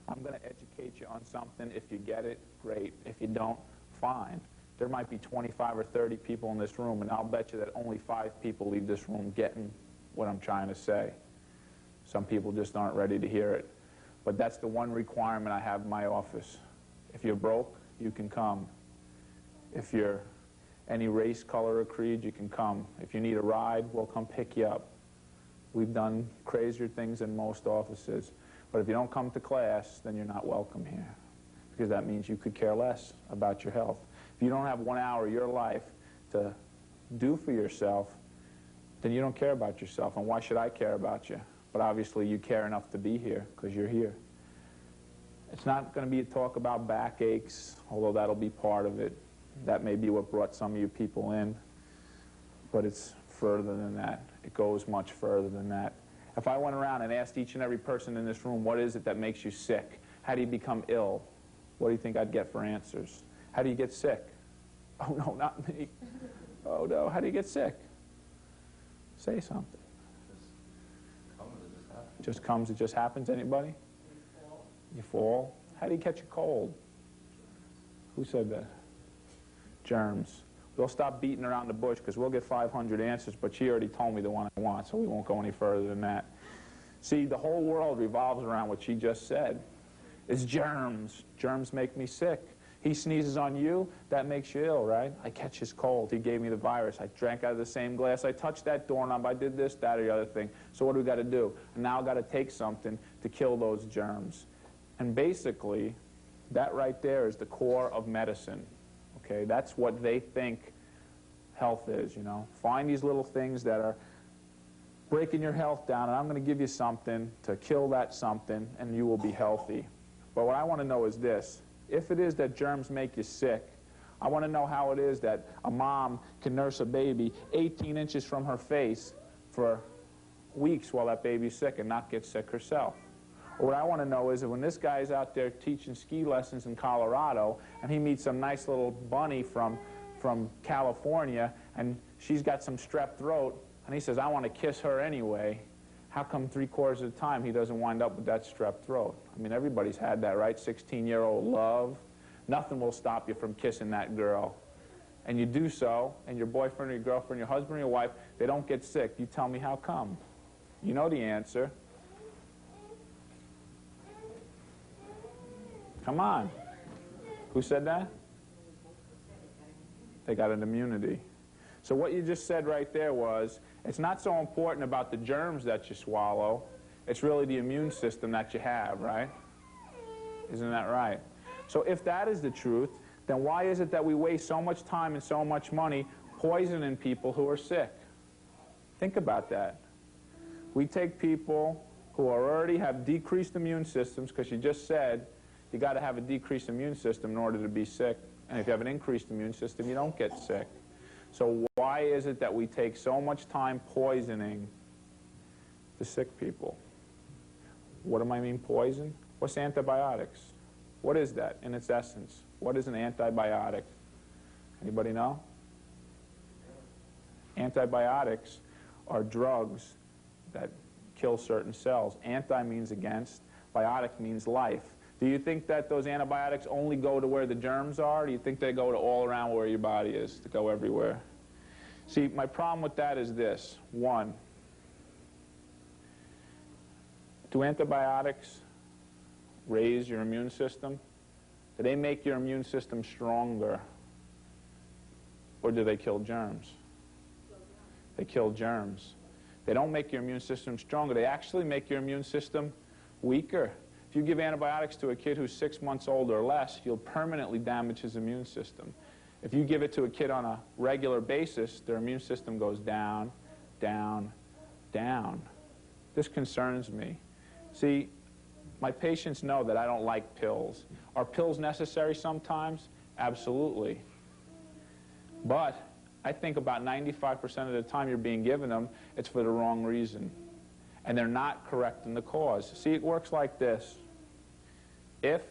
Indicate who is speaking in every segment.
Speaker 1: I'm going to educate you on something. If you get it, great. If you don't, fine. There might be 25 or 30 people in this room, and I'll bet you that only 5 people leave this room getting what I'm trying to say. Some people just aren't ready to hear it. But that's the one requirement I have in my office. If you're broke, you can come. If you're any race, color, or creed, you can come. If you need a ride, we'll come pick you up. We've done crazier things in most offices. But if you don't come to class, then you're not welcome here, because that means you could care less about your health. If you don't have 1 hour of your life to do for yourself, then you don't care about yourself. And why should I care about you? But obviously you care enough to be here, because you're here. It's not going to be a talk about backaches, although that'll be part of it. That may be what brought some of you people in. But it's further than that. It goes much further than that. If I went around and asked each and every person in this room, what is it that makes you sick? How do you become ill? What do you think I'd get for answers? How do you get sick? Oh, no, not me. Oh, no, how do you get sick? Say something. It just comes, it just happens. Anybody? You fall. How do you catch a cold? Who said that? Germs. We'll stop beating around the bush, because we'll get 500 answers, but she already told me the one I want, so we won't go any further than that. See, the whole world revolves around what she just said. It's germs. Germs make me sick. He sneezes on you, that makes you ill, right? I catch his cold. He gave me the virus. I drank out of the same glass. I touched that doorknob. I did this, that, or the other thing. So what do we got to do? And now I've got to take something to kill those germs. And basically, that right there is the core of medicine. Okay, that's what they think health is, you know. Find these little things that are breaking your health down, and I'm going to give you something to kill that something, and you will be healthy. But what I want to know is this. If it is that germs make you sick, I want to know how it is that a mom can nurse a baby 18 inches from her face for weeks while that baby's sick and not get sick herself. Or what I want to know is that when this guy's out there teaching ski lessons in Colorado and he meets some nice little bunny from California and she's got some strep throat and he says, I want to kiss her anyway, how come 3/4 of the time he doesn't wind up with that strep throat? I mean, everybody's had that, right? 16-year-old love. Nothing will stop you from kissing that girl. And you do so, and your boyfriend or your girlfriend, your husband or your wife, they don't get sick. You tell me how come. You know the answer. Come on. Who said that? They got an immunity. So what you just said right there was, it's not so important about the germs that you swallow. It's really the immune system that you have, right? Isn't that right? So if that is the truth, then why is it that we waste so much time and so much money poisoning people who are sick? Think about that. We take people who already have decreased immune systems, because you just said you got to have a decreased immune system in order to be sick. And if you have an increased immune system, you don't get sick. So why is it that we take so much time poisoning the sick people? What do I mean poison? What's antibiotics? What is that in its essence? What is an antibiotic? Anybody know? Antibiotics are drugs that kill certain cells. Anti means against, biotic means life. Do you think that those antibiotics only go to where the germs are? Or do you think they go to all around where your body is, to go everywhere? See, my problem with that is this. One, do antibiotics raise your immune system? Do they make your immune system stronger? Or do they kill germs? They kill germs. They don't make your immune system stronger. They actually make your immune system weaker. If you give antibiotics to a kid who's 6 months old or less, you'll permanently damage his immune system. If you give it to a kid on a regular basis, their immune system goes down, down, down. This concerns me. See, my patients know that I don't like pills. Are pills necessary sometimes? Absolutely. But I think about 95% of the time you're being given them, it's for the wrong reason. And they're not correct in the cause. See, it works like this. If,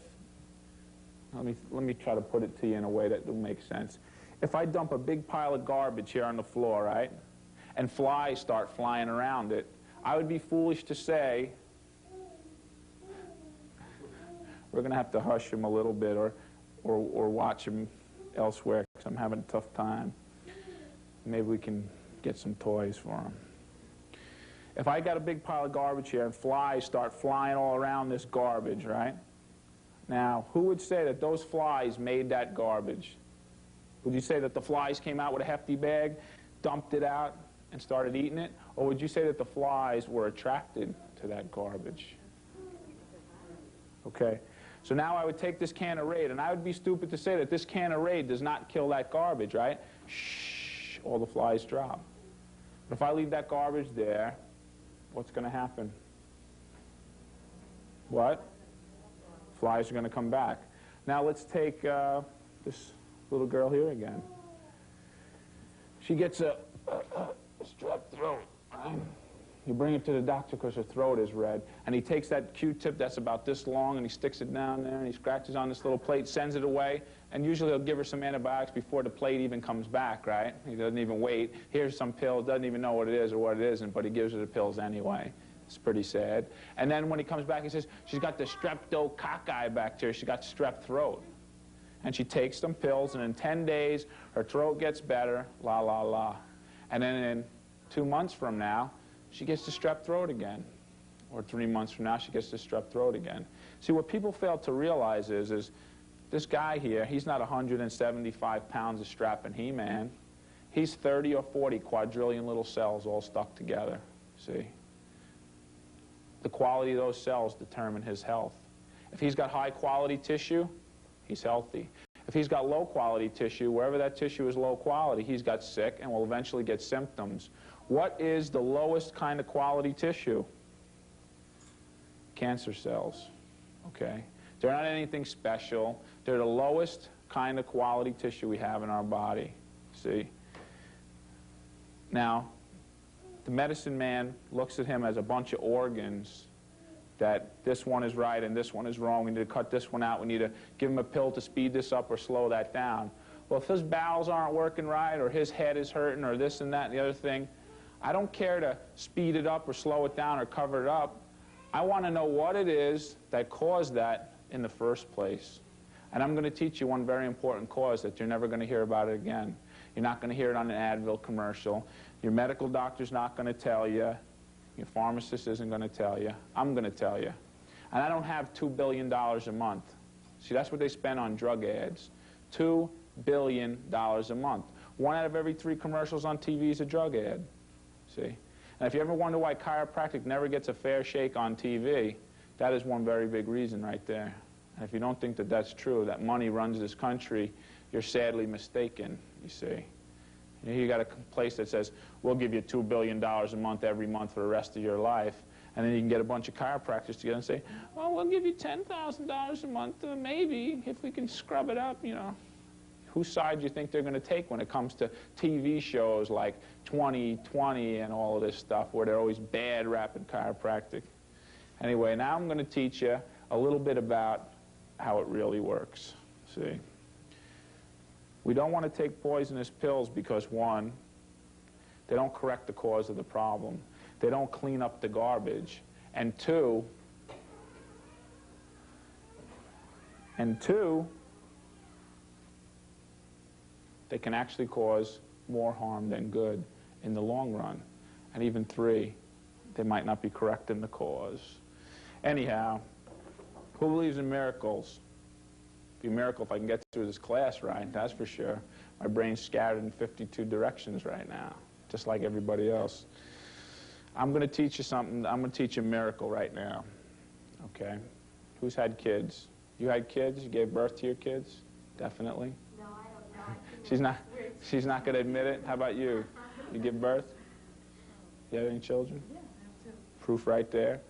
Speaker 1: let me try to put it to you in a way that will make sense. If I dump a big pile of garbage here on the floor, right, and flies start flying around it, I would be foolish to say, We're going to have to hush him a little bit or watch him elsewhere because I'm having a tough time. Maybe we can get some toys for him. If I got a big pile of garbage here and flies start flying all around this garbage, right? Now, who would say that those flies made that garbage? Would you say that the flies came out with a hefty bag, dumped it out, and started eating it? Or would you say that the flies were attracted to that garbage? Okay. So now I would take this can of Raid, and I would be stupid to say that this can of Raid does not kill that garbage, right? Shh, all the flies drop. But if I leave that garbage there, what's going to happen? What? Flies are going to come back. Now let's take this little girl here again. She gets a strep throat. Right? You bring her to the doctor because her throat is red, and he takes that Q-tip that's about this long, and he sticks it down there, and he scratches on this little plate, sends it away, and usually he'll give her some antibiotics before the plate even comes back, right? He doesn't even wait. Here's some pills, doesn't even know what it is or what it isn't, but he gives her the pills anyway. It's pretty sad. And then when he comes back, he says, she's got the streptococci bacteria. She's got strep throat. And she takes some pills, and in 10 days, her throat gets better, la, la, la. And then in 2 months from now, she gets the strep throat again. Or 3 months from now, she gets the strep throat again. See, what people fail to realize is this guy here, he's not 175 pounds of strap and He-Man. He's 30 or 40 quadrillion little cells all stuck together, see? The quality of those cells determine his health. If he's got high-quality tissue, he's healthy. If he's got low-quality tissue, wherever that tissue is low quality, he's got sick and will eventually get symptoms. What is the lowest kind of quality tissue? Cancer cells, okay? They're not anything special. They're the lowest kind of quality tissue we have in our body, see? Now, the medicine man looks at him as a bunch of organs that this one is right and this one is wrong. We need to cut this one out. We need to give him a pill to speed this up or slow that down. Well, if his bowels aren't working right or his head is hurting or this and that and the other thing, I don't care to speed it up or slow it down or cover it up. I want to know what it is that caused that in the first place. And I'm going to teach you one very important cause that you're never going to hear about it again. You're not going to hear it on an Advil commercial. Your medical doctor's not going to tell you. Your pharmacist isn't going to tell you. I'm going to tell you. And I don't have $2 billion a month. See, that's what they spend on drug ads. $2 billion a month. 1 out of every 3 commercials on TV is a drug ad. See? And if you ever wonder why chiropractic never gets a fair shake on TV, that is one very big reason right there. And if you don't think that that's true, that money runs this country, you're sadly mistaken, you see. You got a place that says, we'll give you $2 billion a month every month for the rest of your life. And then you can get a bunch of chiropractors together and say, well, we'll give you $10,000 a month, maybe, if we can scrub it up, you know. Whose side do you think they're going to take when it comes to TV shows like 2020 and all of this stuff where they're always bad rapping chiropractic? Anyway, now I'm going to teach you a little bit about how it really works. See? We don't want to take poisonous pills because, 1, they don't correct the cause of the problem. They don't clean up the garbage. And two, they can actually cause more harm than good in the long run. And even 3, they might not be correcting the cause. Anyhow, who believes in miracles? It'd be a miracle if I can get through this class right, that's for sure. My brain's scattered in 52 directions right now, just like everybody else. I'm going to teach you something. I'm going to teach you a miracle right now, okay? Who's had kids? You had kids? You gave birth to your kids? Definitely?
Speaker 2: No, I don't know.
Speaker 1: She's not going to admit it? How about you? You give birth? You have any children?
Speaker 2: Yeah, I have 2.
Speaker 1: Proof right there.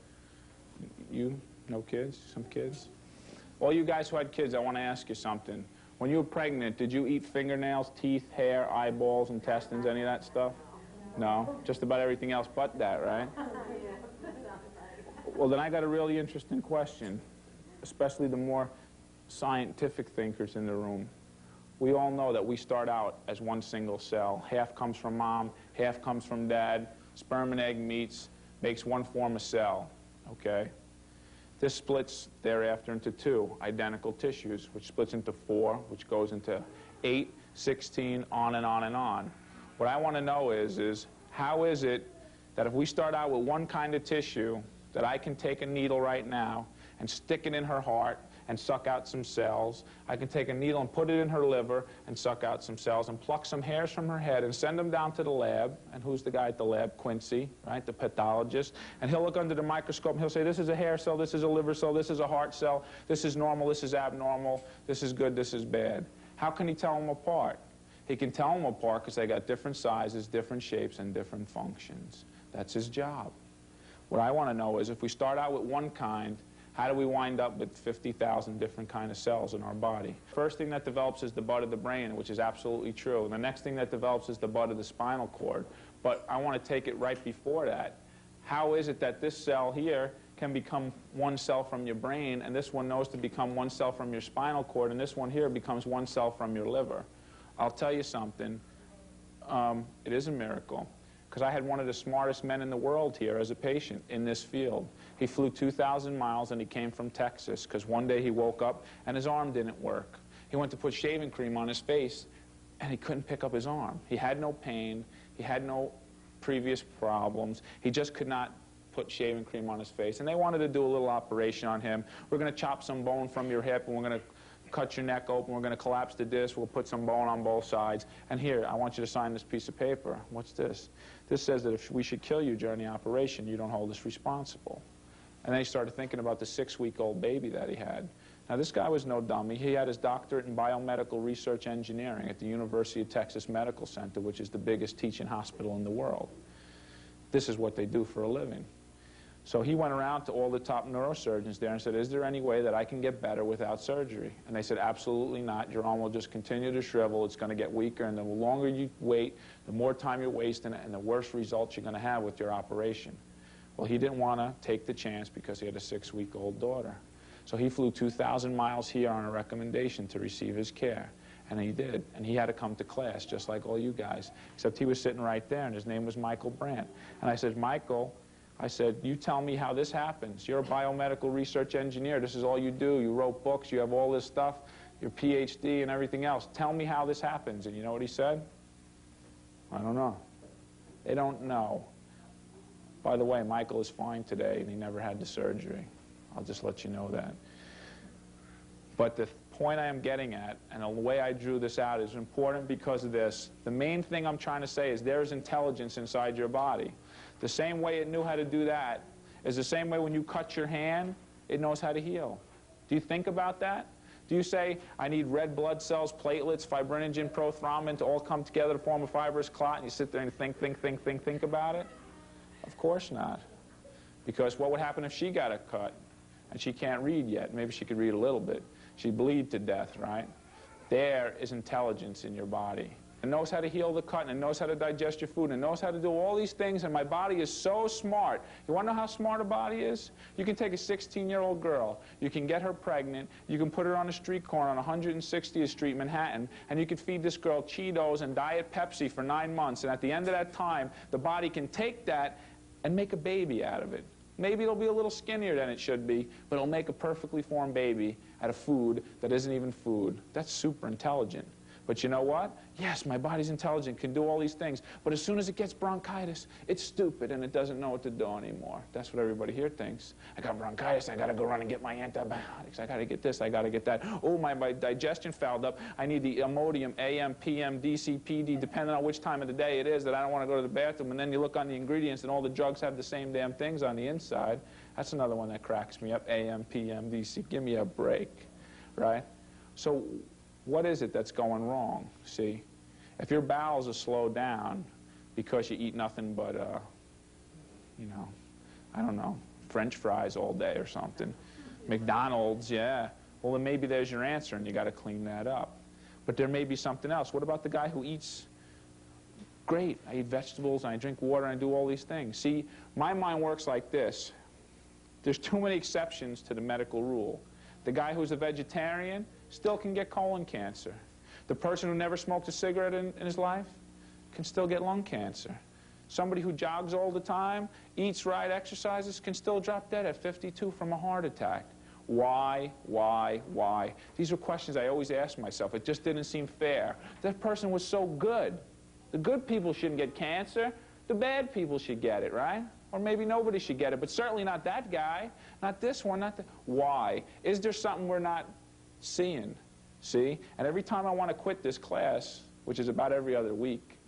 Speaker 1: You? No kids? Some kids? All you guys who had kids, I want to ask you something. When you were pregnant, did you eat fingernails, teeth, hair, eyeballs, intestines, any of that stuff? No? Just about everything else but that, right? Well, then I got a really interesting question, especially the more scientific thinkers in the room. We all know that we start out as one single cell. Half comes from mom, half comes from dad. Sperm and egg meets, makes one form of cell, okay? This splits thereafter into 2 identical tissues, which splits into 4, which goes into 8, 16, on and on and on. What I want to know is how is it that if we start out with one kind of tissue, that I can take a needle right now and stick it in her heart and suck out some cells. I can take a needle and put it in her liver and suck out some cells and pluck some hairs from her head and send them down to the lab. And who's the guy at the lab? Quincy, right, the pathologist. And he'll look under the microscope and he'll say, this is a hair cell, this is a liver cell, this is a heart cell, this is normal, this is abnormal, this is good, this is bad. How can he tell them apart? He can tell them apart because they got different sizes, different shapes, and different functions. That's his job. What I want to know is if we start out with one kind, how do we wind up with 50,000 different kind of cells in our body? First thing that develops is the bud of the brain, which is absolutely true. And the next thing that develops is the bud of the spinal cord. But I want to take it right before that. How is it that this cell here can become one cell from your brain, and this one knows to become one cell from your spinal cord, and this one here becomes one cell from your liver? I'll tell you something. It is a miracle. Because I had one of the smartest men in the world here as a patient in this field. He flew 2,000 miles and he came from Texas because one day he woke up and his arm didn't work. He went to put shaving cream on his face and he couldn't pick up his arm. He had no pain. He had no previous problems. He just could not put shaving cream on his face. And they wanted to do a little operation on him. We're going to chop some bone from your hip and we're going to cut your neck open, we're going to collapse the disc, we'll put some bone on both sides. And here, I want you to sign this piece of paper. What's this? This says that if we should kill you during the operation, you don't hold us responsible. And then he started thinking about the 6-week-old baby that he had. Now, this guy was no dummy. He had his doctorate in biomedical research engineering at the University of Texas Medical Center, which is the biggest teaching hospital in the world. This is what they do for a living. So he went around to all the top neurosurgeons there and said, is there any way that I can get better without surgery? And they said, absolutely not. Your arm will just continue to shrivel. It's going to get weaker. And the longer you wait, the more time you're wasting and the worse results you're going to have with your operation. Well, he didn't want to take the chance because he had a 6-week-old daughter. So he flew 2,000 miles here on a recommendation to receive his care. And he did. And he had to come to class just like all you guys. Except he was sitting right there and his name was Michael Brandt. And I said, Michael, I said, you tell me how this happens. You're a biomedical research engineer. This is all you do. You wrote books. You have all this stuff, your PhD and everything else. Tell me how this happens. And you know what he said? I don't know. They don't know. By the way, Michael is fine today, and he never had the surgery. I'll just let you know that. But the point I am getting at, and the way I drew this out, is important because of this. The main thing I'm trying to say is there is intelligence inside your body. The same way it knew how to do that is the same way when you cut your hand, it knows how to heal. Do you think about that? Do you say, I need red blood cells, platelets, fibrinogen, prothrombin to all come together to form a fibrous clot, and you sit there and think about it? Of course not. Because what would happen if she got a cut and she can't read yet? Maybe she could read a little bit. She'd bleed to death, right? There is intelligence in your body. It knows how to heal the cut, and it knows how to digest your food, and it knows how to do all these things, and my body is so smart. You want to know how smart a body is? You can take a 16-year-old girl, you can get her pregnant, you can put her on a street corner on 160th Street, Manhattan, and you can feed this girl Cheetos and Diet Pepsi for 9 months, and at the end of that time, the body can take that and make a baby out of it. Maybe it'll be a little skinnier than it should be, but it'll make a perfectly formed baby out of food that isn't even food. That's super intelligent. But you know what? Yes, my body's intelligent, can do all these things. But as soon as it gets bronchitis, it's stupid and it doesn't know what to do anymore. That's what everybody here thinks. I got bronchitis, I got to go run and get my antibiotics. I got to get this, I got to get that. Oh, my digestion fouled up. I need the Imodium, AM, PM, DC, PD, depending on which time of the day it is that I don't want to go to the bathroom. And then you look on the ingredients and all the drugs have the same damn things on the inside. That's another one that cracks me up. AM, PM, DC. Give me a break, right? So what is it that's going wrong? See, if your bowels are slowed down because you eat nothing but, you know, I don't know, French fries all day or something, McDonald's, yeah, well, then maybe there's your answer and you got to clean that up. But there may be something else. What about the guy who eats, great, I eat vegetables and I drink water and I do all these things? See, my mind works like this. There's too many exceptions to the medical rule. The guy who's a vegetarian still can get colon cancer. The person who never smoked a cigarette in his life can still get lung cancer. Somebody who jogs all the time, eats right, exercises, can still drop dead at 52 from a heart attack. Why? Why? These are questions I always ask myself. It just didn't seem fair. That person was so good. The good people shouldn't get cancer. The bad people should get it, right? Or maybe nobody should get it, but certainly not that guy, not this one, not that. Why? Is there something we're not seeing? See? And every time I want to quit this class, which is about every other week,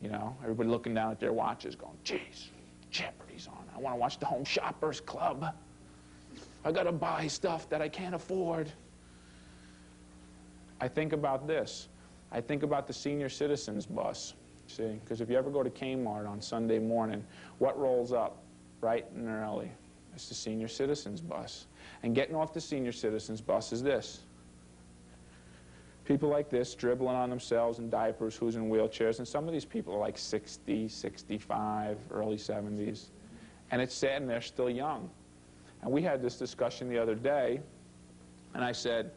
Speaker 1: you know, everybody looking down at their watches going, geez, Jeopardy's on. I want to watch the Home Shoppers Club. I got to buy stuff that I can't afford. I think about this. I think about the senior citizens bus, see? Because if you ever go to Kmart on Sunday morning, what rolls up bright and early? It's the senior citizens bus. And getting off the senior citizens bus is this. People like this dribbling on themselves in diapers, who's in wheelchairs, and some of these people are like 60, 65, early 70s. And it's sad, and they're still young. And we had this discussion the other day, and I said,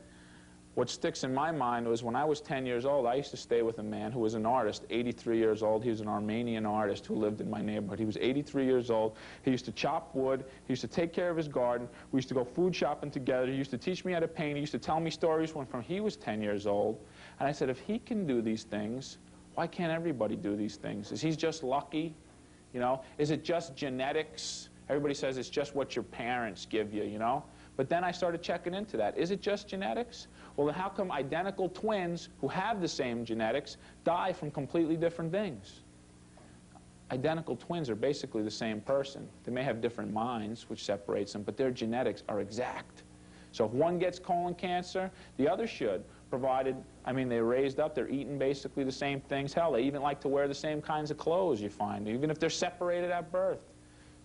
Speaker 1: what sticks in my mind was when I was 10 years old, I used to stay with a man who was an artist, 83 years old. He was an Armenian artist who lived in my neighborhood. He was 83 years old. He used to chop wood. He used to take care of his garden. We used to go food shopping together. He used to teach me how to paint. He used to tell me stories from he was 10 years old. And I said, if he can do these things, why can't everybody do these things? Is he just lucky? You know, is it just genetics? Everybody says it's just what your parents give you, you know? But then I started checking into that. Is it just genetics? Well, then how come identical twins who have the same genetics die from completely different things? Identical twins are basically the same person. They may have different minds, which separates them, but their genetics are exact. So if one gets colon cancer, the other should, provided, I mean, they're raised up, they're eating basically the same things. Hell, they even like to wear the same kinds of clothes, you find, even if they're separated at birth.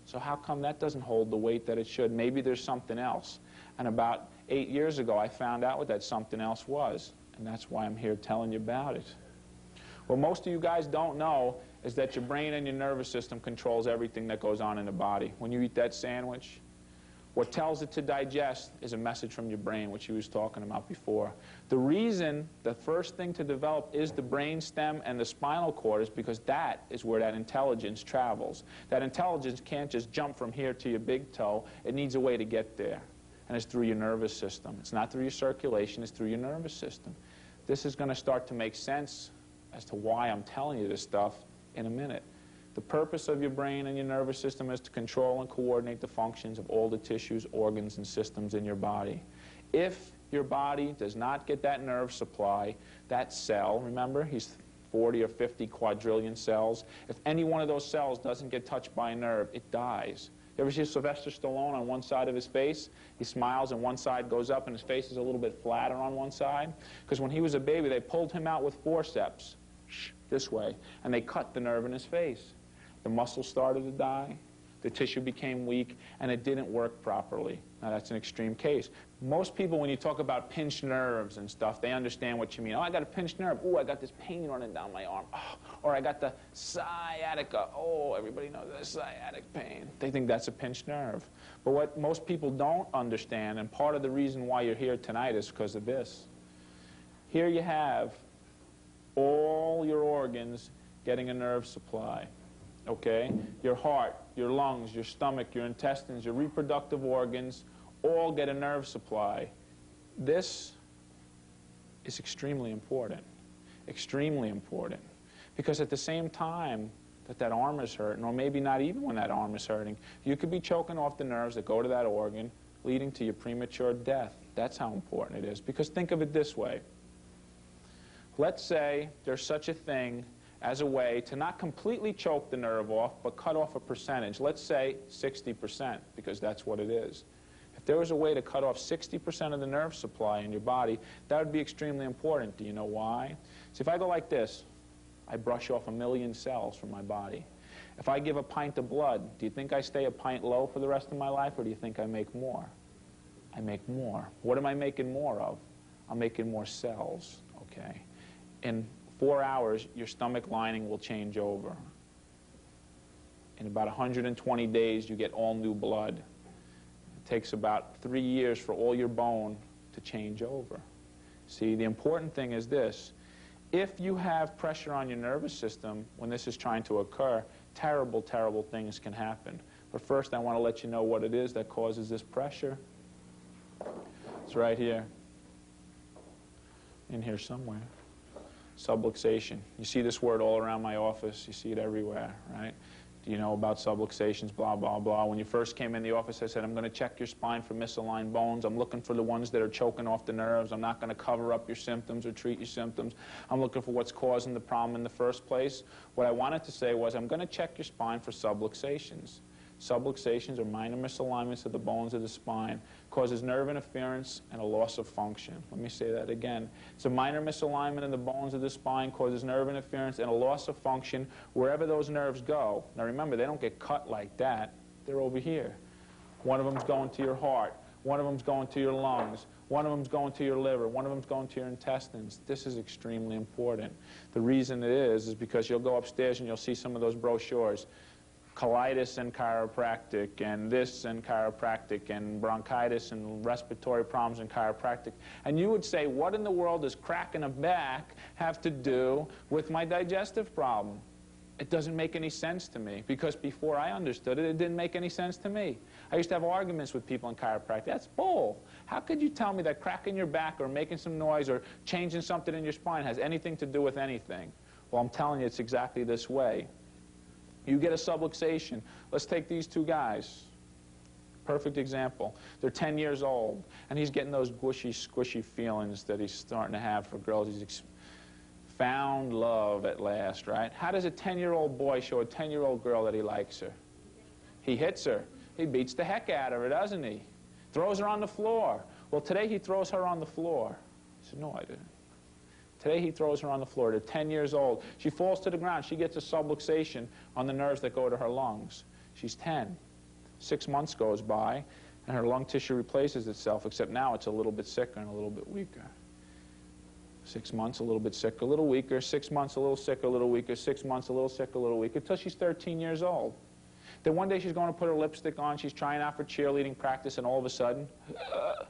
Speaker 1: So how come that doesn't hold the weight that it should? Maybe there's something else. And about 8 years ago, I found out what that something else was. And that's why I'm here telling you about it. What most of you guys don't know is that your brain and your nervous system controls everything that goes on in the body. When you eat that sandwich, what tells it to digest is a message from your brain, which you was talking about before. The reason the first thing to develop is the brain stem and the spinal cord is because that is where that intelligence travels. That intelligence can't just jump from here to your big toe. It needs a way to get there. And it's through your nervous system. It's not through your circulation, it's through your nervous system. This is going to start to make sense as to why I'm telling you this stuff in a minute. The purpose of your brain and your nervous system is to control and coordinate the functions of all the tissues, organs, and systems in your body. If your body does not get that nerve supply, that cell, remember, he's 40 or 50 quadrillion cells. If any one of those cells doesn't get touched by a nerve, it dies. You ever see Sylvester Stallone on one side of his face? He smiles and one side goes up and his face is a little bit flatter on one side. Because when he was a baby, they pulled him out with forceps, this way, and they cut the nerve in his face. The muscle started to die, the tissue became weak, and it didn't work properly. Now, that's an extreme case. Most people, when you talk about pinched nerves and stuff, they understand what you mean. Oh, I got a pinched nerve. Oh, I got this pain running down my arm. Oh, or I got the sciatica. Oh, everybody knows that sciatic pain. They think that's a pinched nerve. But what most people don't understand, and part of the reason why you're here tonight is because of this. Here you have all your organs getting a nerve supply. Okay? Your heart, your lungs, your stomach, your intestines, your reproductive organs all get a nerve supply. This is extremely important. Extremely important. Because at the same time that that arm is hurting, or maybe not even when that arm is hurting, you could be choking off the nerves that go to that organ, leading to your premature death. That's how important it is. Because think of it this way. Let's say there's such a thing as a way to not completely choke the nerve off, but cut off a percentage. Let's say 60%, because that's what it is. If there was a way to cut off 60% of the nerve supply in your body, that would be extremely important. Do you know why? So if I go like this, I brush off 1 million cells from my body. If I give a pint of blood, do you think I stay a pint low for the rest of my life, or do you think I make more? I make more. What am I making more of? I'm making more cells, okay? In 4 hours, your stomach lining will change over. In about 120 days, you get all new blood. It takes about 3 years for all your bone to change over. See, the important thing is this. If you have pressure on your nervous system when this is trying to occur, Terrible, terrible things can happen. But first I want to let you know what it is that causes this pressure. It's right here. In here somewhere. Subluxation. You see this word all around my office. You see it everywhere, right? Do you know about subluxations, blah, blah, blah. When you first came in the office, I said, I'm going to check your spine for misaligned bones. I'm looking for the ones that are choking off the nerves. I'm not going to cover up your symptoms or treat your symptoms. I'm looking for what's causing the problem in the first place. What I wanted to say was, I'm going to check your spine for subluxations. Subluxations are minor misalignments of the bones of the spine, causes nerve interference and a loss of function. Let me say that again. It's a minor misalignment of the bones of the spine, causes nerve interference and a loss of function wherever those nerves go. Now remember, they don't get cut like that. They're over here. One of them's going to your heart. One of them's going to your lungs. One of them's going to your liver. One of them's going to your intestines. This is extremely important. The reason it is because you'll go upstairs and you'll see some of those brochures. Colitis and chiropractic, and this and chiropractic, and bronchitis and respiratory problems and chiropractic. And you would say, what in the world does cracking a back have to do with my digestive problem? It doesn't make any sense to me, because before I understood it, it didn't make any sense to me. I used to have arguments with people in chiropractic. That's bull. How could you tell me that cracking your back or making some noise or changing something in your spine has anything to do with anything? Well, I'm telling you, it's exactly this way. You get a subluxation. Let's take these two guys. Perfect example. They're 10 years old, and he's getting those gushy, squishy feelings that he's starting to have for girls. He's found love at last, right? How does a 10-year-old boy show a 10-year-old girl that he likes her? He hits her. He beats the heck out of her, doesn't he? Throws her on the floor. Well, today he throws her on the floor. I said, no, I didn't. Today he throws her on the floor. They're 10 years old. She falls to the ground. She gets a subluxation on the nerves that go to her lungs. She's 10. 6 months goes by, and her lung tissue replaces itself, except now it's a little bit sicker and a little bit weaker. 6 months, a little bit sicker, a little weaker. 6 months, a little sicker, a little weaker. 6 months, a little sicker, a little weaker, until she's 13 years old. Then one day she's going to put her lipstick on. She's trying out for cheerleading practice, and all of a sudden, what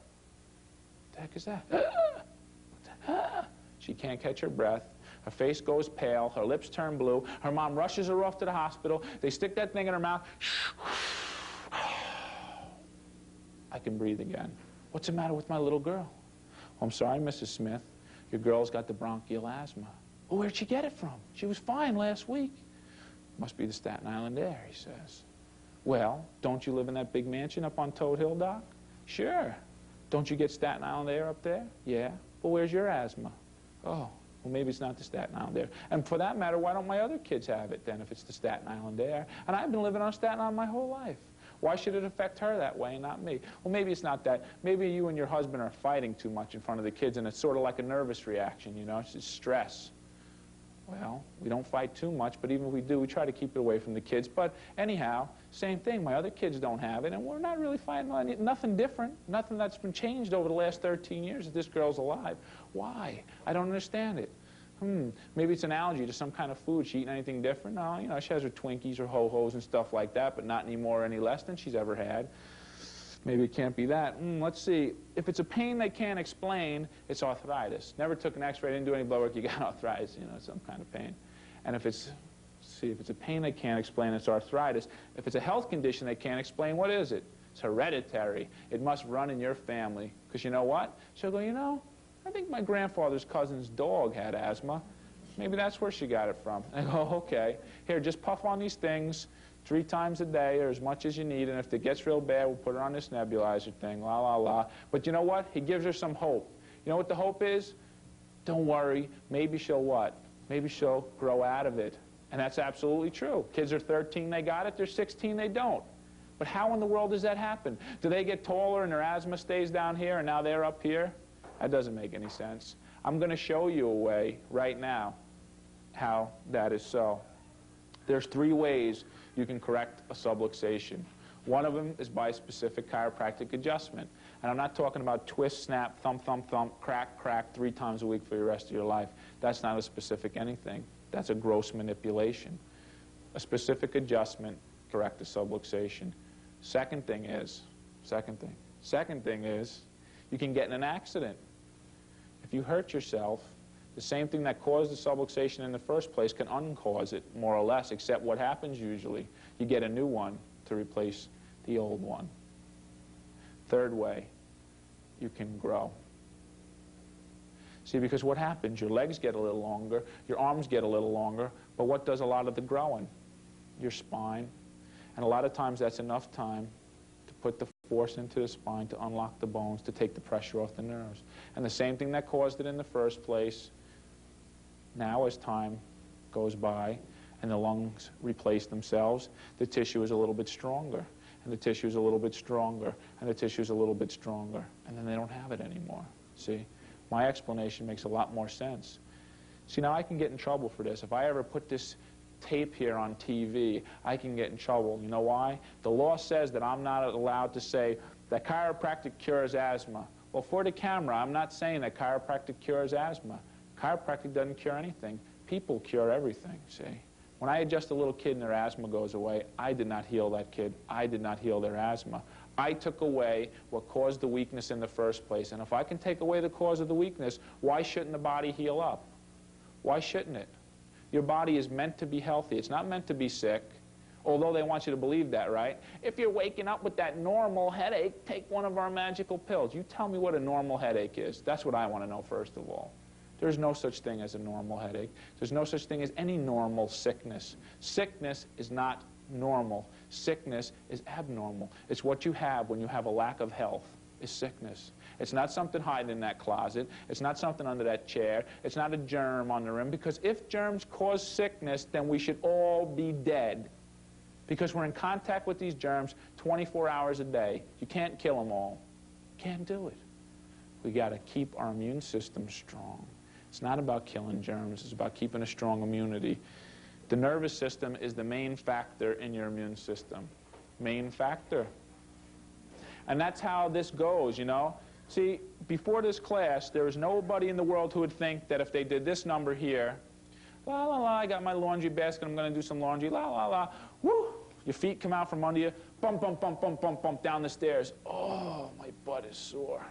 Speaker 1: the heck is that? She can't catch her breath. Her face goes pale. Her lips turn blue. Her mom rushes her off to the hospital. They stick that thing in her mouth. I can breathe again. What's the matter with my little girl? Oh, I'm sorry, Mrs. Smith. Your girl's got the bronchial asthma. Well, where'd she get it from? She was fine last week. Must be the Staten Island air, he says. Well, don't you live in that big mansion up on Toad Hill, Doc? Sure. Don't you get Staten Island air up there? Yeah. Well, where's your asthma? Oh, well, maybe it's not the Staten Island air. And for that matter, why don't my other kids have it then if it's the Staten Island air? And I've been living on Staten Island my whole life. Why should it affect her that way and not me? Well, maybe it's not that. Maybe you and your husband are fighting too much in front of the kids, and it's sort of like a nervous reaction, you know? It's just stress. Well, we don't fight too much, but even if we do, we try to keep it away from the kids. But anyhow, same thing. My other kids don't have it, and we're not really fighting nothing different, nothing that's been changed over the last 13 years that this girl's alive. Why? I don't understand it. Maybe it's an allergy to some kind of food. She eating anything different? No, you know, she has her Twinkies or Ho-Hos and stuff like that, but not any more or any less than she's ever had. Maybe it can't be that. Let's see. If it's a pain they can't explain, it's arthritis. Never took an x-ray, didn't do any blood work, you got arthritis, you know, some kind of pain. And if it's, if it's a pain they can't explain, it's arthritis. If it's a health condition they can't explain, what is it? It's hereditary. It must run in your family. Because you know what? She'll go, you know, I think my grandfather's cousin's dog had asthma. Maybe that's where she got it from. I go, okay. Here, just puff on these things 3 times a day or as much as you need, and if it gets real bad, we'll put her on this nebulizer thing, la, la, la. But you know what? He gives her some hope. You know what the hope is? Don't worry. Maybe she'll what? Maybe she'll grow out of it. And that's absolutely true. Kids are 13, they got it. They're 16, they don't. But how in the world does that happen? Do they get taller and their asthma stays down here and now they're up here? That doesn't make any sense. I'm going to show you a way right now how that is so. There's 3 ways you can correct a subluxation. One of them is by specific chiropractic adjustment. And I'm not talking about twist, snap, thump, thump, thump, crack, crack 3 times a week for the rest of your life. That's not a specific anything. That's a gross manipulation. A specific adjustment, correct a subluxation. Second thing is, you can get in an accident. If you hurt yourself, The same thing that caused the subluxation in the first place can uncause it, more or less, except what happens usually? You get a new one to replace the old one. Third way, you can grow. See, because what happens? Your legs get a little longer, your arms get a little longer, but what does a lot of the growing? Your spine. And a lot of times that's enough time to put the force into the spine, to unlock the bones, to take the pressure off the nerves. And the same thing that caused it in the first place, now as time goes by and the lungs replace themselves, the tissue is a little bit stronger, and the tissue is a little bit stronger, and the tissue is a little bit stronger, and then they don't have it anymore. See? My explanation makes a lot more sense. See, now I can get in trouble for this. If I ever put this tape here on TV, I can get in trouble. You know why? The law says that I'm not allowed to say that chiropractic cures asthma. Well, for the camera, I'm not saying that chiropractic cures asthma. Chiropractic doesn't cure anything. People cure everything, see? When I adjust a little kid and their asthma goes away, I did not heal that kid. I did not heal their asthma. I took away what caused the weakness in the first place. And if I can take away the cause of the weakness, why shouldn't the body heal up? Why shouldn't it? Your body is meant to be healthy. It's not meant to be sick, although they want you to believe that, right? If you're waking up with that normal headache, take one of our magical pills. You tell me what a normal headache is. That's what I want to know first of all. There's no such thing as a normal headache. There's no such thing as any normal sickness. Sickness is not normal. Sickness is abnormal. It's what you have when you have a lack of health, is sickness. It's not something hiding in that closet. It's not something under that chair. It's not a germ on the rim, because if germs cause sickness, then we should all be dead, because we're in contact with these germs 24 hours a day. You can't kill them all. Can't do it. We got to keep our immune system strong. It's not about killing germs. It's about keeping a strong immunity. The nervous system is the main factor in your immune system. Main factor. And that's how this goes, you know. See, before this class, there was nobody in the world who would think that if they did this number here, la, la, la, I got my laundry basket, I'm going to do some laundry, la, la, la, whoo, your feet come out from under you, bump, bump, bump, bump, bump, bump, down the stairs. Oh, my butt is sore.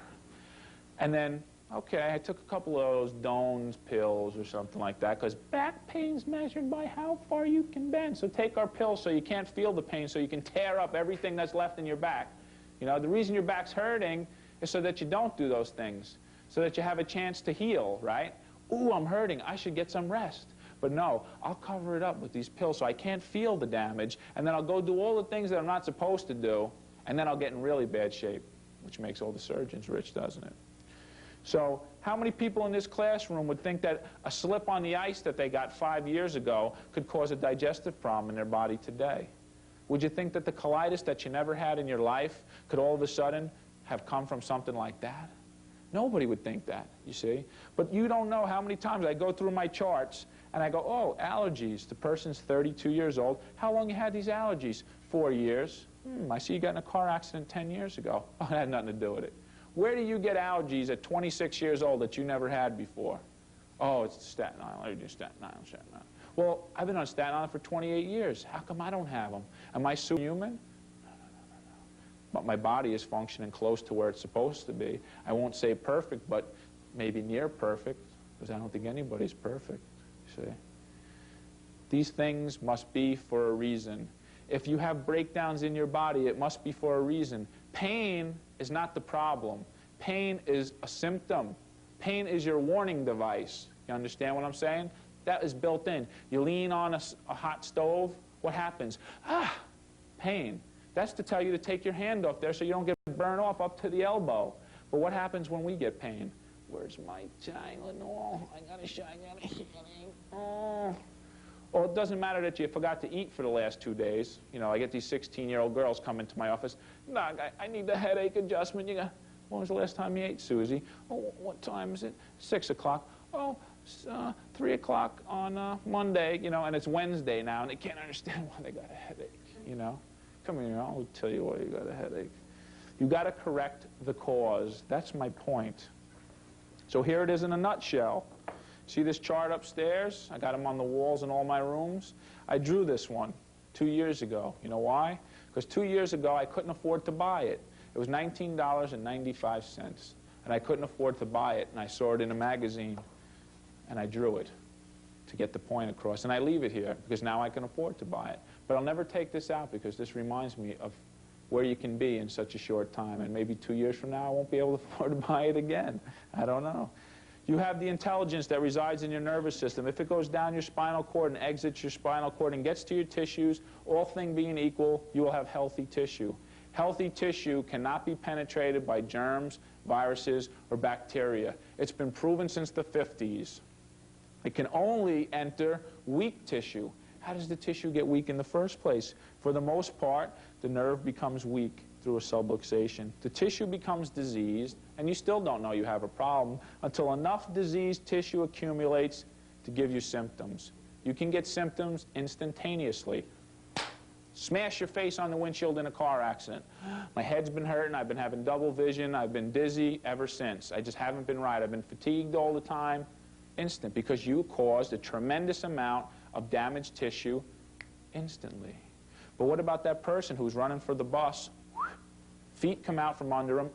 Speaker 1: And then, okay, I took a couple of those Doan's pills or something like that, because back pain's measured by how far you can bend. So take our pills so you can't feel the pain, so you can tear up everything that's left in your back. You know, the reason your back's hurting is so that you don't do those things, so that you have a chance to heal, right? Ooh, I'm hurting. I should get some rest. But no, I'll cover it up with these pills so I can't feel the damage, and then I'll go do all the things that I'm not supposed to do, and then I'll get in really bad shape, which makes all the surgeons rich, doesn't it? So how many people in this classroom would think that a slip on the ice that they got 5 years ago could cause a digestive problem in their body today? Would you think that the colitis that you never had in your life could all of a sudden have come from something like that? Nobody would think that, you see. But you don't know how many times I go through my charts and I go, oh, allergies. The person's 32 years old. How long you had these allergies? 4 years. I see you got in a car accident 10 years ago. Oh, it had nothing to do with it. Where do you get allergies at 26 years old that you never had before? Oh, it's Staten Island. I do Staten Island, Staten Island. Well, I've been on Staten Island for 28 years. How come I don't have them? Am I superhuman? No. But my body is functioning close to where it's supposed to be. I won't say perfect, but maybe near perfect, because I don't think anybody's perfect, you see. These things must be for a reason. If you have breakdowns in your body, it must be for a reason. Pain is not the problem. Pain is a symptom. Pain is your warning device. You understand what I'm saying? That is built in. You lean on a hot stove, what happens? Ah, pain. That's to tell you to take your hand off there so you don't get burned off up to the elbow. But what happens when we get pain? Where's my Tylenol? I got a headache. Oh. Well, it doesn't matter that you forgot to eat for the last 2 days. You know, I get these 16-year-old girls come into my office. Doc, I need the headache adjustment. You got, when was the last time you ate, Susie? Oh, what time is it? 6 o'clock. Oh, 3 o'clock on Monday, you know, and it's Wednesday now, and they can't understand why they got a headache, you know. Come here, I'll tell you why you got a headache. You got to correct the cause. That's my point. So here it is in a nutshell. See this chart upstairs? I got them on the walls in all my rooms. I drew this one 2 years ago. You know why? Because 2 years ago, I couldn't afford to buy it. It was $19.95, and I couldn't afford to buy it, and I saw it in a magazine. and I drew it to get the point across. And I leave it here because now I can afford to buy it. But I'll never take this out because this reminds me of where you can be in such a short time. And maybe 2 years from now, I won't be able to afford to buy it again. I don't know. You have the intelligence that resides in your nervous system. If it goes down your spinal cord and exits your spinal cord and gets to your tissues, all things being equal, you will have healthy tissue. Healthy tissue cannot be penetrated by germs, viruses, or bacteria. It's been proven since the 50s. It can only enter weak tissue. How does the tissue get weak in the first place? For the most part, the nerve becomes weak through a subluxation. The tissue becomes diseased, and you still don't know you have a problem until enough diseased tissue accumulates to give you symptoms. You can get symptoms instantaneously. Smash your face on the windshield in a car accident. My head's been hurting, I've been having double vision, I've been dizzy ever since. I just haven't been right. I've been fatigued all the time. Instant, because you caused a tremendous amount of damaged tissue instantly. But what about that person who's running for the bus? Feet come out from under them,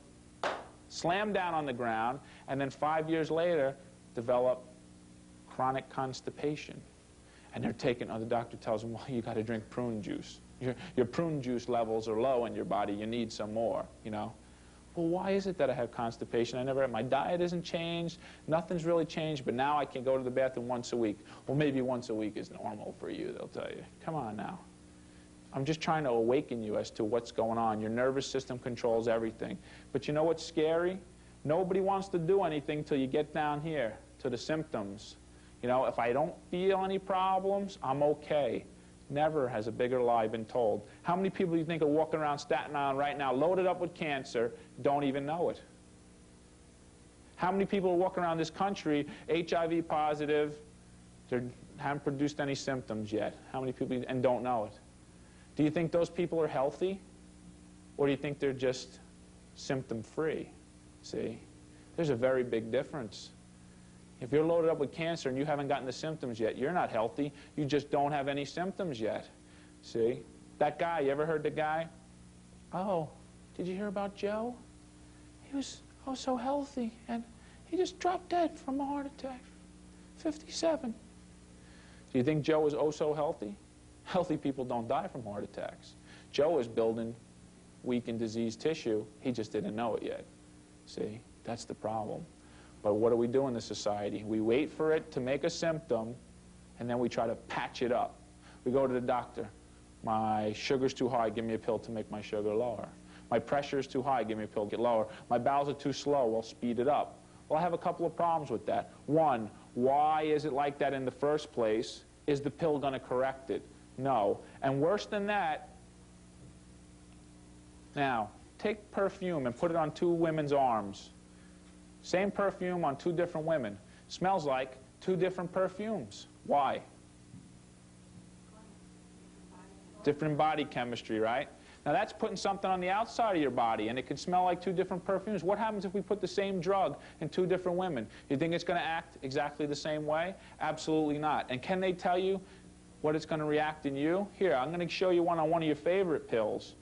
Speaker 1: slam down on the ground, and then 5 years later develop chronic constipation. And they're taking, the doctor tells them, well, you got to drink prune juice. Your prune juice levels are low in your body. You need some more, you know. Well, why is it that I have constipation? My diet hasn't changed. Nothing's really changed, but now I can go to the bathroom once a week. Well, maybe once a week is normal for you, they'll tell you. Come on now. I'm just trying to awaken you as to what's going on. Your nervous system controls everything. But you know what's scary? Nobody wants to do anything till you get down here to the symptoms. You know, if I don't feel any problems, I'm okay. Never has a bigger lie been told. How many people do you think are walking around Staten Island right now loaded up with cancer, don't even know it? How many people are walking around this country HIV positive, they haven't produced any symptoms yet? How many people, and don't know it? Do you think those people are healthy? Or do you think they're just symptom-free? See? There's a very big difference. If you're loaded up with cancer and you haven't gotten the symptoms yet, you're not healthy. You just don't have any symptoms yet. See? That guy, you ever heard the guy? Oh, did you hear about Joe? He was, so healthy, and he just dropped dead from a heart attack. 57. Do you think Joe was so healthy? Healthy people don't die from heart attacks. Joe is building weak and diseased tissue. He just didn't know it yet. See? That's the problem. But what do we do in this society? We wait for it to make a symptom, and then we try to patch it up. We go to the doctor. My sugar's too high, give me a pill to make my sugar lower. My pressure's too high, give me a pill to get lower. My bowels are too slow, well, speed it up. Well, I have a couple of problems with that. One, why is it like that in the first place? Is the pill going to correct it? No. And worse than that, now, take perfume and put it on two women's arms. Same perfume on two different women. Smells like two different perfumes. Why? Different body chemistry, right? Now that's putting something on the outside of your body, and it can smell like two different perfumes. What happens if we put the same drug in two different women? You think it's going to act exactly the same way? Absolutely not. And can they tell you what it's going to react in you? Here, I'm going to show you one on one of your favorite pills.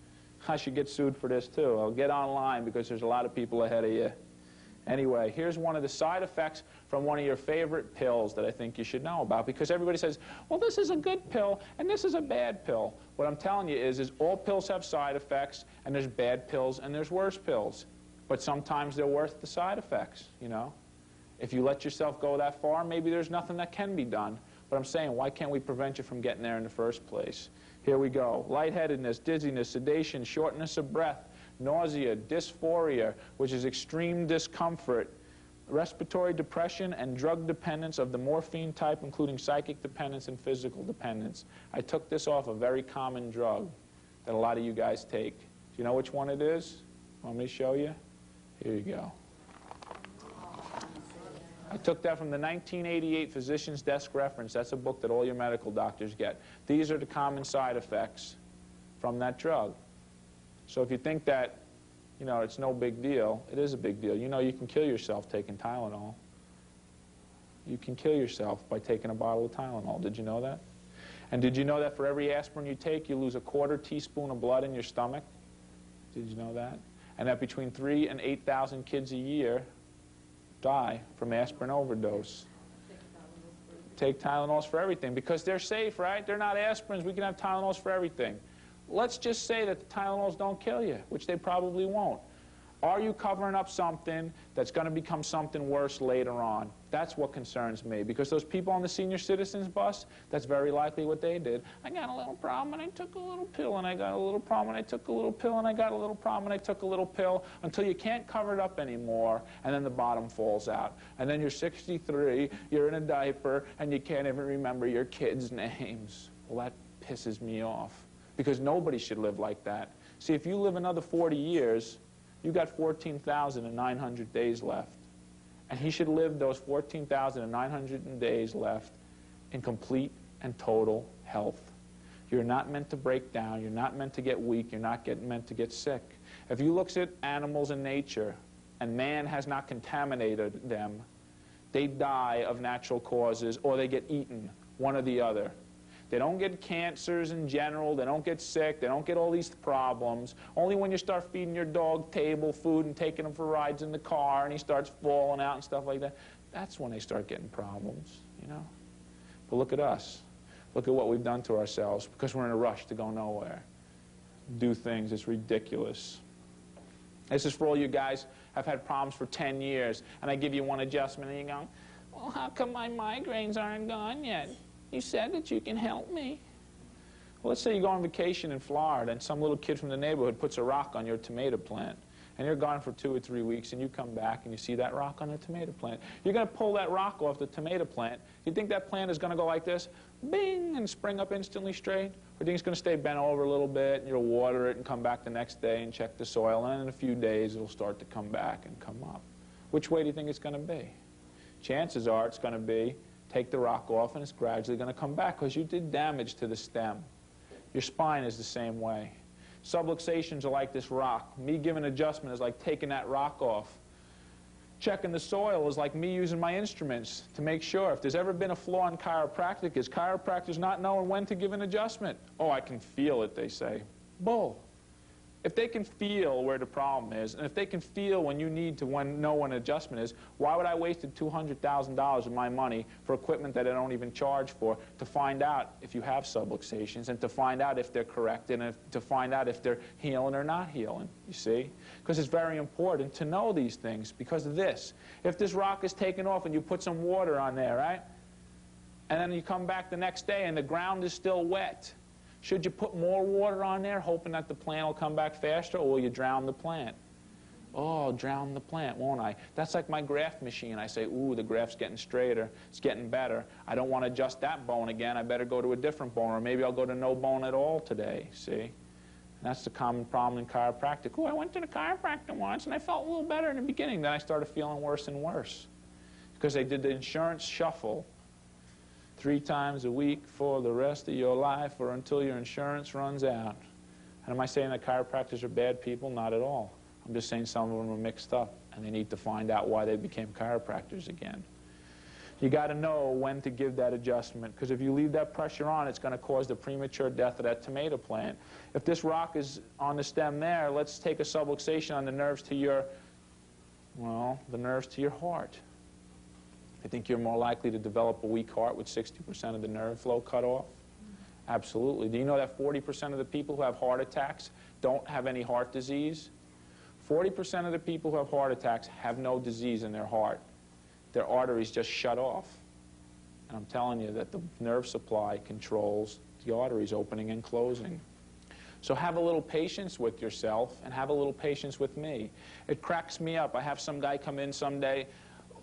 Speaker 1: I should get sued for this too. I'll get online because there's a lot of people ahead of you. Anyway, here's one of the side effects from one of your favorite pills that I think you should know about, because everybody says, well, this is a good pill and this is a bad pill. What I'm telling you is all pills have side effects, and there's bad pills and there's worse pills. But sometimes they're worth the side effects, you know. If you let yourself go that far, maybe there's nothing that can be done. But I'm saying, why can't we prevent you from getting there in the first place? Here we go. Lightheadedness, dizziness, sedation, shortness of breath, nausea, dysphoria, which is extreme discomfort, respiratory depression, and drug dependence of the morphine type, including psychic dependence and physical dependence. I took this off a very common drug that a lot of you guys take. Do you know which one it is? Want me to show you? Here you go. I took that from the 1988 Physician's Desk Reference. That's a book that all your medical doctors get. These are the common side effects from that drug. So if you think that, you know, it's no big deal, it is a big deal. You know, you can kill yourself taking Tylenol. You can kill yourself by taking a bottle of Tylenol. Did you know that? And did you know that for every aspirin you take, you lose a quarter teaspoon of blood in your stomach? Did you know that? And that between 3,000 and 8,000 kids a year die from aspirin overdose. Take Tylenols for everything because they're safe, right? They're not aspirins. We can have Tylenols for everything. Let's just say that the Tylenols don't kill you, which they probably won't. Are you covering up something that's going to become something worse later on? That's what concerns me, because those people on the senior citizens bus, that's very likely what they did. I got a little problem and I took a little pill, and I got a little problem and I took a little pill, and I got a little problem and I took a little pill, until you can't cover it up anymore, and then the bottom falls out. And then you're 63, you're in a diaper, and you can't even remember your kids' names. Well, that pisses me off, because nobody should live like that. See, if you live another 40 years, you got 14,900 days left. And he should live those 14,900 days left in complete and total health. You're not meant to break down. You're not meant to get weak. You're not meant to get sick. If you look at animals in nature, and man has not contaminated them, they die of natural causes, or they get eaten, one or the other. They don't get cancers in general. They don't get sick. They don't get all these problems. Only when you start feeding your dog table food and taking him for rides in the car and he starts falling out and stuff like that, that's when they start getting problems, you know. But look at us. Look at what we've done to ourselves because we're in a rush to go nowhere. Do things. It's ridiculous. This is for all you guys who have had problems for 10 years, and I give you one adjustment and you go, well, how come my migraines aren't gone yet? You said that you can help me. Well, let's say you go on vacation in Florida and some little kid from the neighborhood puts a rock on your tomato plant, and you're gone for 2 or 3 weeks, and you come back and you see that rock on the tomato plant. You're going to pull that rock off the tomato plant. You think that plant is going to go like this, bing, and spring up instantly straight? Or do you think it's going to stay bent over a little bit, and you'll water it and come back the next day and check the soil, and in a few days it'll start to come back and come up? Which way do you think it's going to be? Chances are it's going to be take the rock off, and it's gradually going to come back because you did damage to the stem. Your spine is the same way. Subluxations are like this rock. Me giving adjustment is like taking that rock off. Checking the soil is like me using my instruments to make sure. If there's ever been a flaw in chiropractic, is chiropractors not knowing when to give an adjustment. Oh, I can feel it, they say. Bull. If they can feel where the problem is, and if they can feel when you need to know when an adjustment is, why would I waste $200,000 of my money for equipment that I don't even charge for to find out if you have subluxations, and to find out if they're corrected, and to find out if they're healing or not healing, you see? Because it's very important to know these things because of this. If this rock is taken off and you put some water on there, right? And then you come back the next day and the ground is still wet. Should you put more water on there, hoping that the plant will come back faster, or will you drown the plant? Oh, I'll drown the plant, won't I? That's like my graft machine. I say, ooh, the graft's getting straighter. It's getting better. I don't want to adjust that bone again. I better go to a different bone, or maybe I'll go to no bone at all today, see? And that's the common problem in chiropractic. Oh, I went to the chiropractor once, and I felt a little better in the beginning. Then I started feeling worse and worse because they did the insurance shuffle. 3 times a week for the rest of your life, or until your insurance runs out. And am I saying that chiropractors are bad people? Not at all. I'm just saying some of them are mixed up, and they need to find out why they became chiropractors again. You got to know when to give that adjustment, because if you leave that pressure on, it's going to cause the premature death of that tomato plant. If this rock is on the stem there, let's take a subluxation on the nerves to your, well, the nerves to your heart. I think you're more likely to develop a weak heart with 60% of the nerve flow cut off? Absolutely. Do you know that 40% of the people who have heart attacks don't have any heart disease? 40% of the people who have heart attacks have no disease in their heart. Their arteries just shut off. And I'm telling you that the nerve supply controls the arteries opening and closing. So have a little patience with yourself and have a little patience with me. It cracks me up. I have some guy come in someday,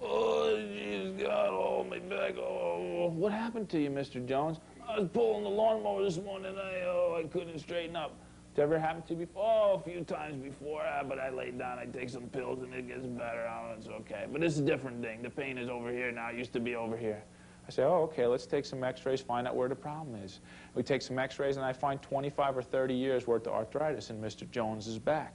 Speaker 1: oh, geez, God, oh, my back, oh. What happened to you, Mr. Jones? I was pulling the lawnmower this morning, I couldn't straighten up. Did it ever happen to you before? Oh, a few times before, but I laid down, I take some pills, and it gets better. Oh, it's okay. But it's a different thing. The pain is over here now. It used to be over here. I say, oh, okay, let's take some x-rays, find out where the problem is. We take some x-rays, and I find 25 or 30 years worth of arthritis in Mr. Jones's back.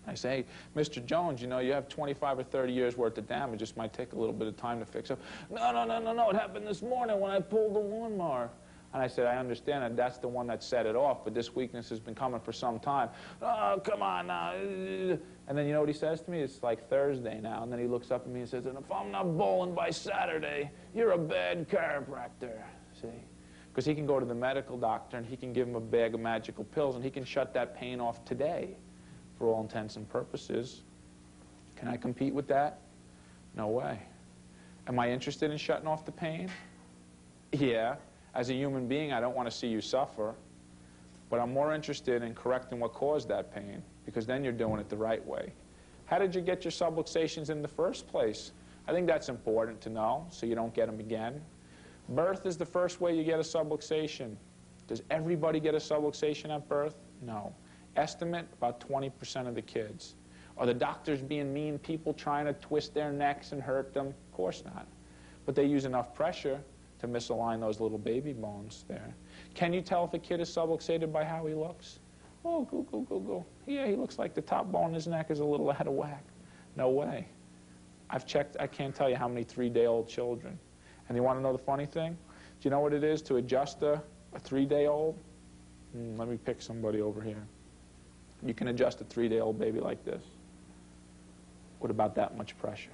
Speaker 1: I say, Mr. Jones, you know, you have 25 or 30 years worth of damage. This might take a little bit of time to fix up. No, it happened this morning when I pulled the lawnmower. And I said, I understand that that's the one that set it off, but this weakness has been coming for some time. Oh, come on now. And then you know what he says to me? It's like Thursday now, and then he looks up at me and says, and if I'm not bowling by Saturday, you're a bad chiropractor. See? Because he can go to the medical doctor, and he can give him a bag of magical pills, and he can shut that pain off today for all intents and purposes. Can I compete with that? No way. Am I interested in shutting off the pain? Yeah. As a human being, I don't want to see you suffer, but I'm more interested in correcting what caused that pain, because then you're doing it the right way. How did you get your subluxations in the first place? I think that's important to know, so you don't get them again. Birth is the first way you get a subluxation. Does everybody get a subluxation at birth? No. Estimate, about 20% of the kids. Are the doctors being mean people trying to twist their necks and hurt them? Of course not. But they use enough pressure to misalign those little baby bones there. Can you tell if a kid is subluxated by how he looks? Oh, go. Yeah, he looks like the top bone in his neck is a little out of whack. No way. I've checked, I can't tell you how many 3-day-old children. And you want to know the funny thing? Do you know what it is to adjust a 3-day-old? Let me pick somebody over here. You can adjust a 3-day-old baby like this with about that much pressure.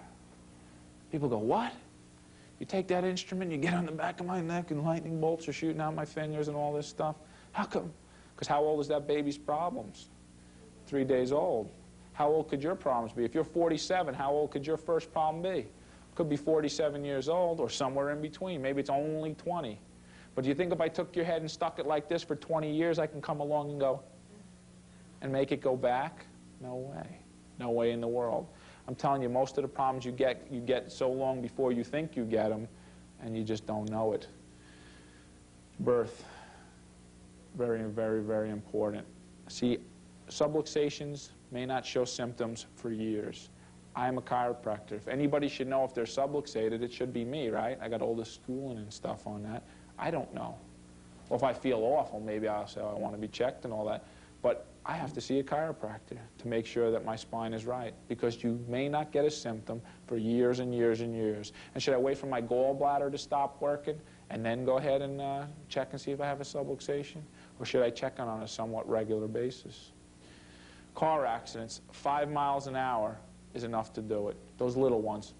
Speaker 1: People go, what? You take that instrument, you get on the back of my neck, and lightning bolts are shooting out my fingers and all this stuff. How come? Because how old is that baby's problems? 3 days old. How old could your problems be? If you're 47, how old could your first problem be? Could be 47 years old or somewhere in between. Maybe it's only 20. But do you think if I took your head and stuck it like this for 20 years, I can come along and go and make it go back? No way. No way in the world. I'm telling you, most of the problems you get so long before you think you get them, and you just don't know it. Birth. Very, very, very important. See, subluxations may not show symptoms for years. I am a chiropractor. If anybody should know if they're subluxated, it should be me, right? I got all this schooling and stuff on that. I don't know. Well, if I feel awful, maybe I'll say, oh, I want to be checked and all that. But I have to see a chiropractor to make sure that my spine is right, because you may not get a symptom for years and years and years. And should I wait for my gallbladder to stop working and then go ahead and check and see if I have a subluxation? Or should I check on a somewhat regular basis? Car accidents, 5 miles an hour is enough to do it. Those little ones.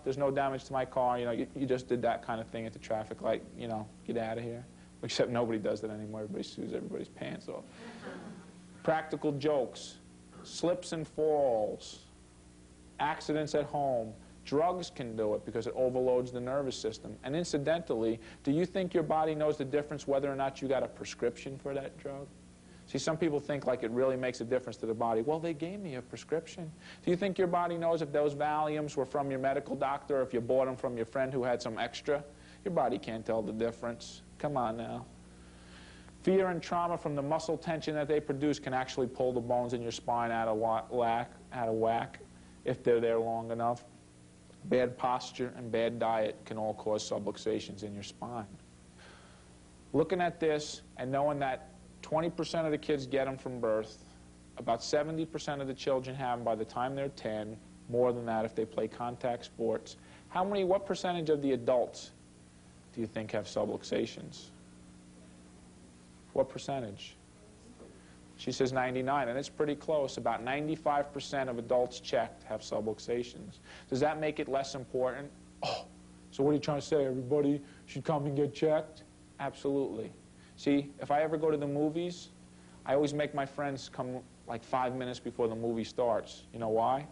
Speaker 1: There's no damage to my car. You know, you just did that kind of thing at the traffic light. You know, get out of here. Except nobody does that anymore. Everybody sues everybody's pants off. Practical jokes, slips and falls, accidents at home. Drugs can do it because it overloads the nervous system. And incidentally, do you think your body knows the difference whether or not you got a prescription for that drug? See, some people think like it really makes a difference to the body. Well, they gave me a prescription. Do you think your body knows if those Valiums were from your medical doctor or if you bought them from your friend who had some extra? Your body can't tell the difference. Come on now. Fear and trauma from the muscle tension that they produce can actually pull the bones in your spine out of whack if they're there long enough. Bad posture and bad diet can all cause subluxations in your spine. Looking at this and knowing that 20% of the kids get them from birth, about 70% of the children have them by the time they're 10, more than that if they play contact sports. What percentage of the adults do you think have subluxations? What percentage? She says 99, and it's pretty close. About 95% of adults checked have subluxations. Does that make it less important? Oh, so what are you trying to say? Everybody should come and get checked? Absolutely. See, if I ever go to the movies, I always make my friends come like 5 minutes before the movie starts. You know why?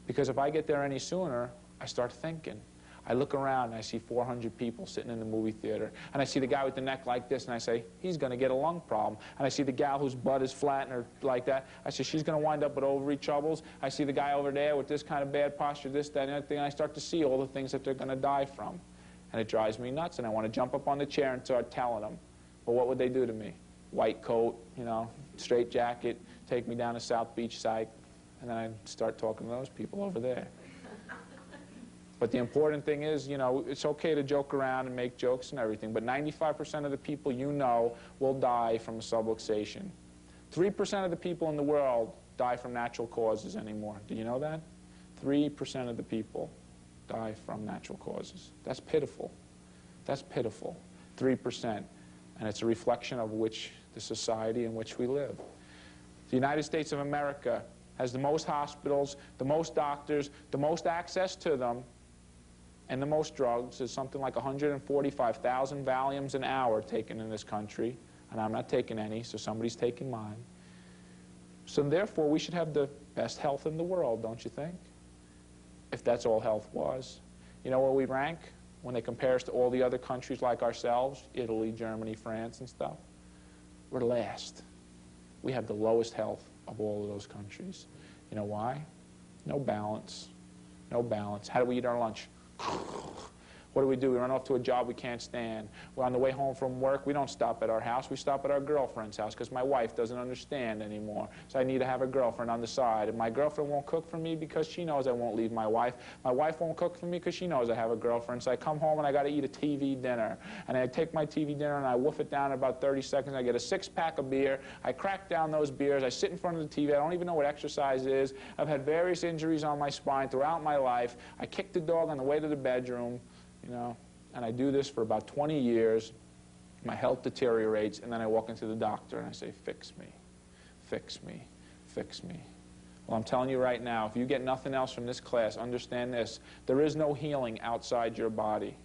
Speaker 1: Because if I get there any sooner, I start thinking. I look around and I see 400 people sitting in the movie theater. And I see the guy with the neck like this, and I say, he's going to get a lung problem. And I see the gal whose butt is flat and like that. I say, she's going to wind up with ovary troubles. I see the guy over there with this kind of bad posture, this, that, and that thing. And I start to see all the things that they're going to die from. And it drives me nuts. And I want to jump up on the chair and start telling them. But what would they do to me? White coat, you know, straight jacket, take me down to South Beach Psych. And then I start talking to those people over there. But the important thing is, you know, it's okay to joke around and make jokes and everything, but 95% of the people you know will die from a subluxation. 3% of the people in the world die from natural causes anymore. Do you know that? 3% of the people die from natural causes. That's pitiful. That's pitiful. 3%. And it's a reflection of the society in which we live. The United States of America has the most hospitals, the most doctors, the most access to them, and the most drugs. There's something like 145,000 Valiums an hour taken in this country, and I'm not taking any, so somebody's taking mine. So therefore, we should have the best health in the world, don't you think? If that's all health was. You know where we rank when they compare us to all the other countries like ourselves, Italy, Germany, France, and stuff? We're last. We have the lowest health of all of those countries. You know why? No balance. No balance. How do we eat our lunch? What do? We run off to a job we can't stand. We're on the way home from work. We don't stop at our house. We stop at our girlfriend's house because my wife doesn't understand anymore. So I need to have a girlfriend on the side. And my girlfriend won't cook for me because she knows I won't leave my wife. My wife won't cook for me because she knows I have a girlfriend. So I come home and I got to eat a TV dinner. And I take my TV dinner and I woof it down in about 30 seconds. I get a 6-pack of beer. I crack down those beers. I sit in front of the TV. I don't even know what exercise is. I've had various injuries on my spine throughout my life. I kick the dog on the way to the bedroom. You know, and I do this for about 20 years. My health deteriorates, and then I walk into the doctor and I say, fix me, fix me, fix me. Well, I'm telling you right now, if you get nothing else from this class, understand this. There is no healing outside your body.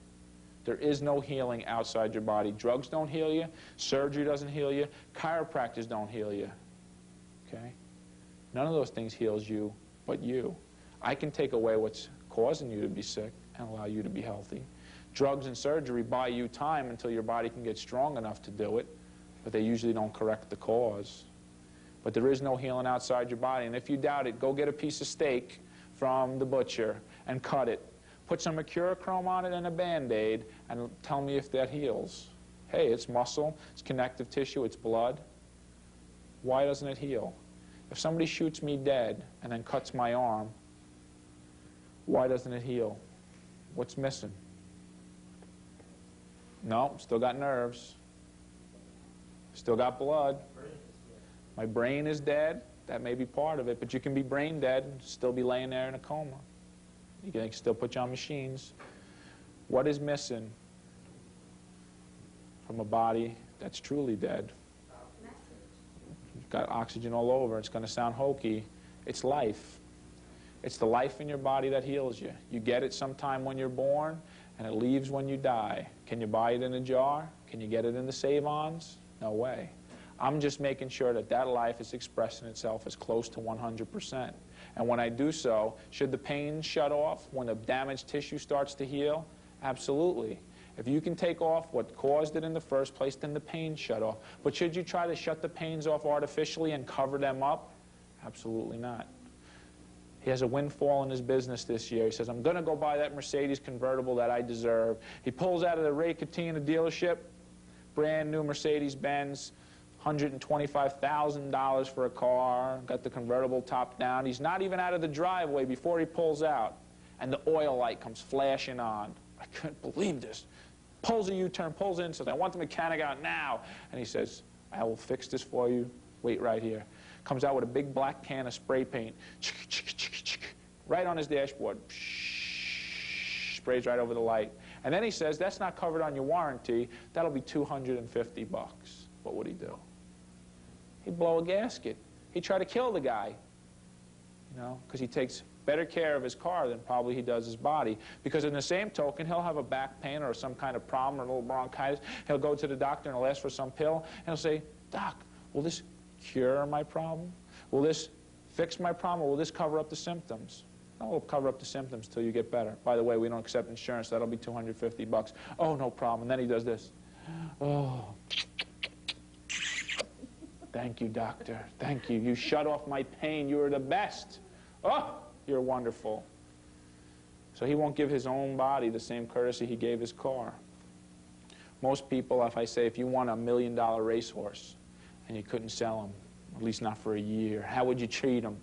Speaker 1: There is no healing outside your body. Drugs don't heal you. Surgery doesn't heal you. Chiropractors don't heal you. Okay? None of those things heals you but you. I can take away what's causing you to be sick and allow you to be healthy. Drugs and surgery buy you time until your body can get strong enough to do it, but they usually don't correct the cause. But there is no healing outside your body, and if you doubt it, go get a piece of steak from the butcher and cut it. Put some mercurochrome on it and a Band-Aid, and tell me if that heals. Hey, it's muscle, it's connective tissue, it's blood. Why doesn't it heal? If somebody shoots me dead and then cuts my arm, why doesn't it heal? What's missing? No, still got nerves. Still got blood. My brain is dead. That may be part of it, but you can be brain dead and still be laying there in a coma. You can still put you on machines. What is missing from a body that's truly dead? You've got oxygen all over. It's going to sound hokey. It's life. It's the life in your body that heals you. You get it sometime when you're born, and it leaves when you die. Can you buy it in a jar? Can you get it in the save-ons? No way. I'm just making sure that that life is expressing itself as close to 100%. And when I do so, should the pain shut off when the damaged tissue starts to heal? Absolutely. If you can take off what caused it in the first place, then the pain shut off. But should you try to shut the pains off artificially and cover them up? Absolutely not. He has a windfall in his business this year. He says, I'm going to go buy that Mercedes convertible that I deserve. He pulls out of the Ray Cattina dealership, brand new Mercedes-Benz, $125,000 for a car, got the convertible top down. He's not even out of the driveway before he pulls out, and the oil light comes flashing on. I couldn't believe this. Pulls a U-turn, pulls in, says, I want the mechanic out now. And he says, I will fix this for you. Wait right here. Comes out with a big black can of spray paint, right on his dashboard. Sprays right over the light. And then he says, that's not covered on your warranty. That'll be $250. What would he do? He'd blow a gasket. He'd try to kill the guy, you know, because he takes better care of his car than probably he does his body. Because in the same token, he'll have a back pain or some kind of problem or a little bronchitis. He'll go to the doctor and he'll ask for some pill, and he'll say, Doc, will this cure my problem? Will this fix my problem, or will this cover up the symptoms? No, it'll cover up the symptoms till you get better. By the way, we don't accept insurance. That'll be $250. Oh, no problem. And then he does this. Oh. Thank you, doctor. Thank you. You shut off my pain. You are the best. Oh, you're wonderful. So he won't give his own body the same courtesy he gave his car. Most people, if I say, if you want $1 million racehorse and you couldn't sell him, at least not for a year, how would you treat him?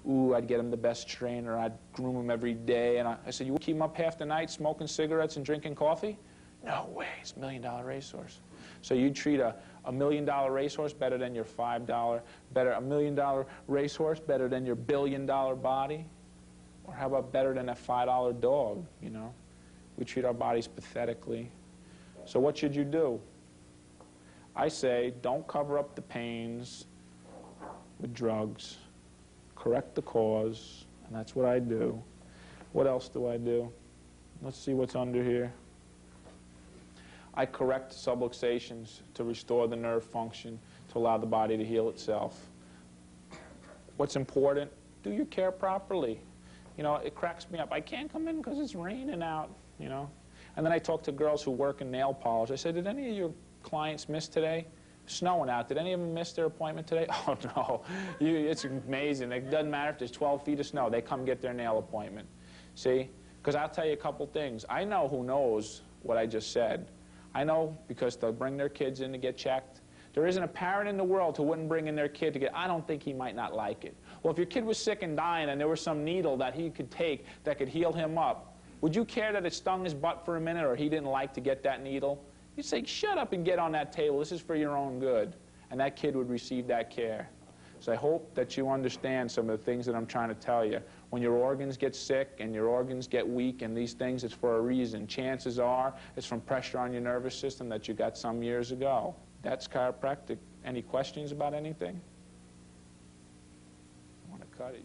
Speaker 1: Ooh, I'd get him the best trainer. I'd groom him every day. And I said, you would keep him up half the night smoking cigarettes and drinking coffee? No way. It's $1 million racehorse. So you'd treat a $1 million racehorse better than your $5, better $1 million racehorse better than your $1 billion body? Or how about better than a $5 dog, you know? We treat our bodies pathetically. So what should you do? I say, don't cover up the pains with drugs. Correct the cause, and that's what I do. What else do I do? Let's see what's under here. I correct subluxations to restore the nerve function, to allow the body to heal itself. What's important? Do your care properly. You know, it cracks me up. I can't come in because it's raining out, you know. And then I talk to girls who work in nail polish. I say, did any of your clients miss today? Snowing out. Did any of them miss their appointment today? Oh, no. It's amazing. It doesn't matter if there's 12 feet of snow. They come get their nail appointment. See? Because I'll tell you a couple things. I know who knows what I just said. I know because they'll bring their kids in to get checked. There isn't a parent in the world who wouldn't bring in their kid to get, I don't think he might not like it. Well, if your kid was sick and dying and there was some needle that he could take that could heal him up, would you care that it stung his butt for a minute or he didn't like to get that needle? You'd say, shut up and get on that table. This is for your own good. And that kid would receive that care. So I hope that you understand some of the things that I'm trying to tell you. When your organs get sick and your organs get weak and these things, it's for a reason. Chances are it's from pressure on your nervous system that you got some years ago. That's chiropractic. Any questions about anything? I want to cut it.